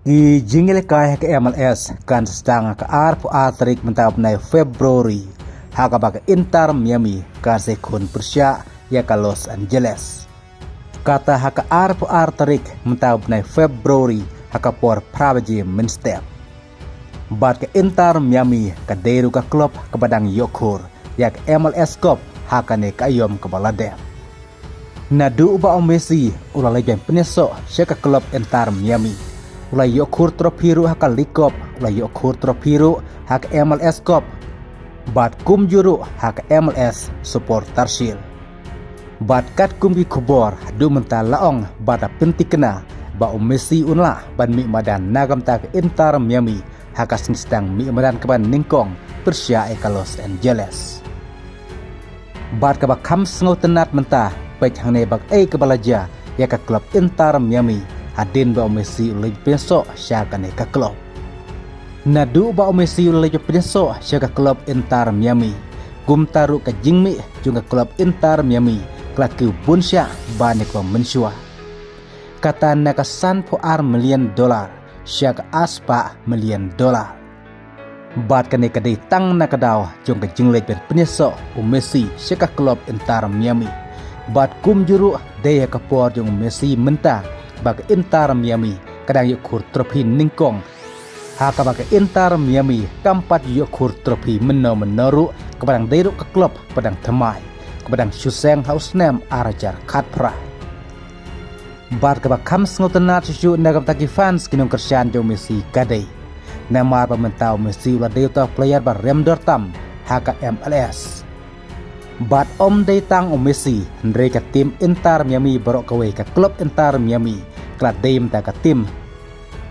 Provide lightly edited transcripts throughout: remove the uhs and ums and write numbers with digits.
Ki jingil kai ke MLS kan sedang ke arp atrik mentap nai Februari haka baka Inter Miami kan sekun Persia ya ke Los Angeles. Kata haka arp atrik mentap nai Februari haka por prabaji menstep. Bat ke Inter Miami ke deru ke klub ke badang Yokur ya ke MLS Cup haka ne ke ayom ke baladem. Nadu uba Messi ulah lebih penesok syaka klub Inter Miami. Ulai Yokur tropiru haka likop, ulai Yokur tropiru haka MLS Cup. Bat kum juru haka MLS supportership. Bat kat kum ki kubor du mental laong bata pinti kena ba Messi unla ban mi madan nagam tak Inter Miami haka sedang mi madan keban ningkong Persia eka Los Angeles. Bat ka bakam sengau tenat mentah baik hang ne bak kebalaja ya ka klub Inter Miami. Hadin ba Messi ulai pensok syaka ne ka klub. Nadu ba Messi ulai pensok syaka klub Inter Miami. Gum taru ka jingmi juga klub Inter Miami klaku bunsya ba ne ko mensua. Kata na ka $1 million syaka aspa $1 million. Bat ka ne ka tang na ka daw juga jinglej ben pensok Messi syaka klub Inter Miami. Bat kum juru daya ka por jung Messi mentah bag Inter Miami kadang Yokur trofi ningkong haka bag Inter Miami kampat Yokur trofi menaru kepadang deru ke klub padang temai kepadang Suseng Hausnem arajar katpra bar ke bag kam sengotenat susu nagam taki fans kinong kersian jo Messi kadai namar pementau Messi ulah deuta player bar rem dortam haka MLS bat om datang Messi mereka tim Inter Miami barok kawe ke klub Inter Miami klat daim ta ka tim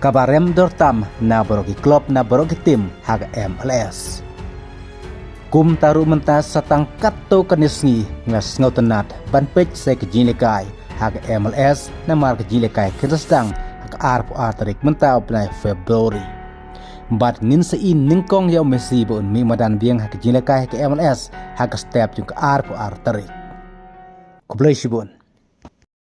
kabarem dortam na baroki klub na baroki tim haga MLS kum taru mentas satang katto kanisngi ngas ngautenat ban pech se kejinikai haga MLS na mar kejinikai kedestang haga arpo atarik mentau penai Februari bat ngin sein ningkong ya Messi bon mi madan biang haga kejinikai ke MLS haga step jung ke arpo atarik kublai sibun